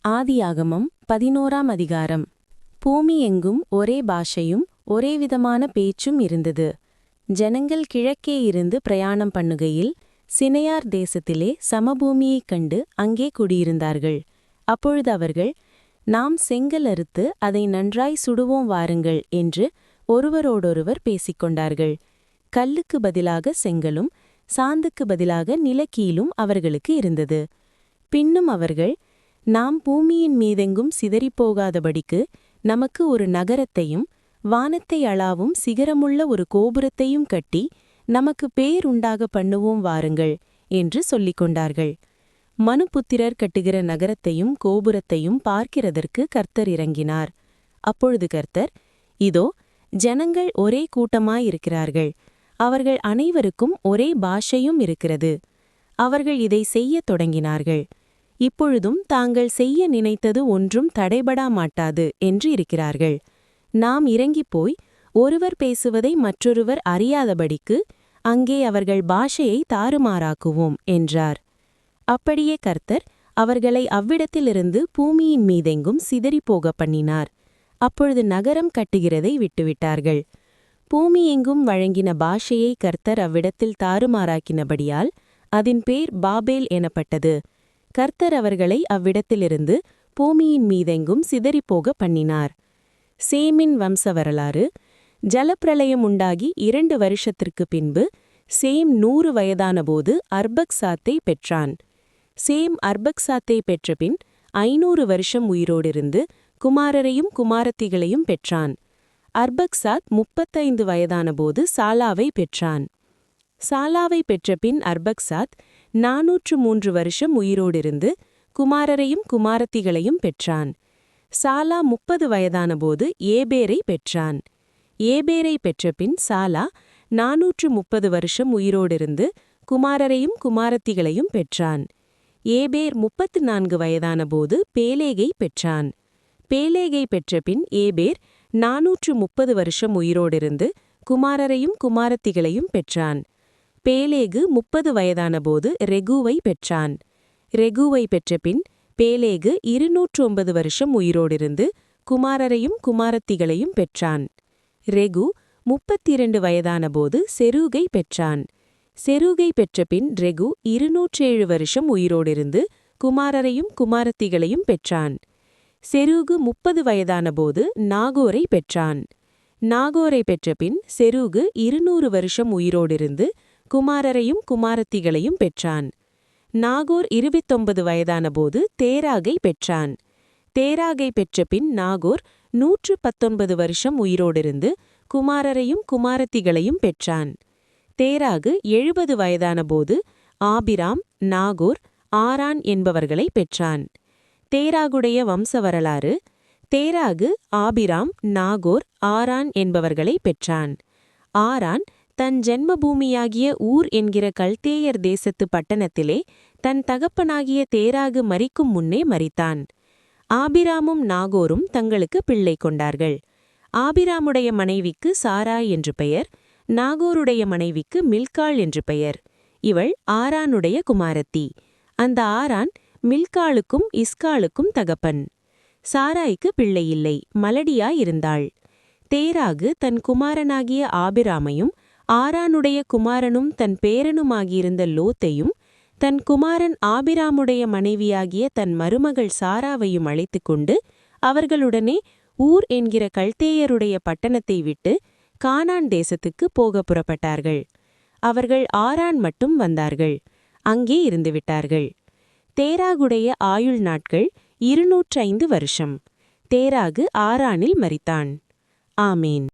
ஆதியாகமம் 11ஆம் அதிகாரம். பூமி எங்கும் ஒரே பாஷையும் ஒரேவிதமான பேச்சும் இருந்தது. ஜனங்கள் கிழக்கே இருந்து பிரயாணம் பண்ணுகையில் சினையார் தேசத்திலே சமபூமியைக் கண்டு அங்கே குடியிருந்தார்கள். அப்பொழுது அவர்கள், நாம் செங்கல் அறுத்து அதை நன்றாய் சுடுவோம் வாருங்கள் என்று ஒருவரோடொருவர் பேசிக்கொண்டார்கள். கல்லுக்கு பதிலாக செங்கலும் சாந்துக்கு பதிலாக நிலக்கீலும் அவர்களுக்கு இருந்தது. பின்னும் அவர்கள், நாம் பூமியின் மீதெங்கும் சிதறிப்போகாதபடிக்கு நமக்கு ஒரு நகரத்தையும் வானத்தை அளாவும் சிகரமுள்ள ஒரு கோபுரத்தையும் கட்டி நமக்கு பேர் உண்டாக பண்ணுவோம் வாருங்கள் என்று சொல்லிக் கொண்டார்கள். மனுபுத்திரர் கட்டுகிற நகரத்தையும் கோபுரத்தையும் பார்க்கிறதற்கு கர்த்தர் இறங்கினார். அப்பொழுது கர்த்தர், இதோ ஜனங்கள் ஒரே கூட்டமாயிருக்கிறார்கள், அவர்கள் அனைவருக்கும் ஒரே பாஷையும் இருக்கிறது. அவர்கள் இதை செய்யத் தொடங்கினார்கள். இப்பொழுதும் தாங்கள் செய்ய நினைத்தது ஒன்றும் தடைபடா மாட்டாது என்று இருக்கிறார்கள். நாம் இறங்கிப்போய் ஒருவர் பேசுவதை மற்றொருவர் அறியாதபடிக்கு அங்கே அவர்கள் பாஷையை தாறுமாறாக்குவோம் என்றார். அப்படியே கர்த்தர் அவர்களை அவ்விடத்திலிருந்து பூமியின் மீதெங்கும் சிதறிப்போக பண்ணினார். அப்பொழுது நகரம் கட்டுகிறதை விட்டுவிட்டார்கள். பூமி எங்கும் வழங்கின பாஷையை கர்த்தர் அவ்விடத்தில் தாறுமாறாக்கினபடியால் அதன் பேர் பாபேல் எனப்பட்டது. கர்த்தர் அவர்களை அவ்விடத்திலிருந்து பூமியின் மீதெங்கும் சிதறிப்போக பண்ணினார். சேமின் வம்ச வரலாறு. ஜலப்பிரளயம் உண்டாகி 2 வருஷத்திற்கு பின்பு சேம் 100 வயதானபோது அர்பக்சாத்தை பெற்றான். சேம் அர்பக்சாத்தை பெற்றபின் 500 வருஷம் உயிரோடிருந்து குமாரரையும் குமாரத்திகளையும் பெற்றான். அர்பக்சாத் 35 வயதானபோது சாலாவை பெற்றான். சாலாவை பெற்றபின் அர்பக்சாத் 403 வருஷம் உயிரோடிருந்து குமாரரையும் குமாரத்திகளையும் பெற்றான். சாலா 30 வயதானபோது ஏபேரை பெற்றான். ஏபேரை பெற்றபின் சாலா 430 வருஷம் உயிரோடிருந்து குமாரரையும் குமாரத்திகளையும் பெற்றான். ஏபேர் 34 வயதானபோது பேலேகை பெற்றான். பேலேகை பெற்றபின் ஏபேர் 430 வருஷம் உயிரோடிருந்து குமாரரையும் குமாரத்திகளையும் பெற்றான். பேலேகு 30 வயதானபோது ரெகுவை பெற்றான். ரெகுவை பெற்றபின் பேலேகு 209 வருஷம் உயிரோடிருந்து குமாரரையும் குமாரத்திகளையும் பெற்றான். ரெகு 32 வயதானபோது செரூகை பெற்றான். செரூகை பெற்றபின் ரெகு 207 வருஷம் உயிரோடிருந்து குமாரரையும் குமாரத்திகளையும் பெற்றான். செரூகு 30 வயதானபோது நாகோரை பெற்றான். நாகோரை பெற்றபின் செரூகு 200 வருஷம் உயிரோடிருந்து குமாரரையும் குமாரத்திகளையும் பெற்றான். நாகோர் 29 வயதானபோது தேராகை பெற்றான். தேராகை பெற்றபின் நாகோர் 119 வருஷம் உயிரோடிருந்து குமாரரையும் குமாரத்திகளையும் பெற்றான். தேராகு 70 வயதானபோது ஆபிராம், நாகோர், ஆரான் என்பவர்களை பெற்றான். தேராகுடைய வம்ச வரலாறு. தேராகு ஆபிராம், நாகோர், ஆரான் என்பவர்களை பெற்றான். ஆரான் தன் ஜென்மபூமியாகிய ஊர் என்கிற கல்தேயர் தேசத்து பட்டணத்திலே தன் தகப்பனாகிய தேராகு மரிக்கும் முன்னே மரித்தான். ஆபிராமும் நாகோரும் தங்களுக்கு பிள்ளை கொண்டார்கள். ஆபிராமுடைய மனைவிக்கு சாராய் என்று பெயர், நாகோருடைய மனைவிக்கு மில்காள் என்று பெயர். இவள் ஆரானுடைய குமாரத்தி. அந்த ஆரான் மில்காளுக்கும் இஸ்காளுக்கும் தகப்பன். சாராய்க்கு பிள்ளையில்லை, மலடியாயிருந்தாள். தேராகு தன் குமாரனாகிய ஆபிராமையும் ஆரானுடைய குமாரனும் தன் பேரனுமாகியிருந்த லோத்தையும் தன் குமாரன் ஆபிராமுடைய மனைவியாகிய தன் மருமகள் சாராவையும் அழைத்து கொண்டு அவர்களுடனே ஊர் என்கிற கல்தேயருடைய பட்டணத்தை விட்டு கானான் தேசத்துக்கு போக புறப்பட்டார்கள். அவர்கள் ஆரான் மட்டும் வந்தார்கள். அங்கே இருந்துவிட்டார்கள். தேராகுடைய ஆயுள் நாட்கள் 205 வருஷம். தேராகு ஆரானில் மரித்தான். ஆமேன்.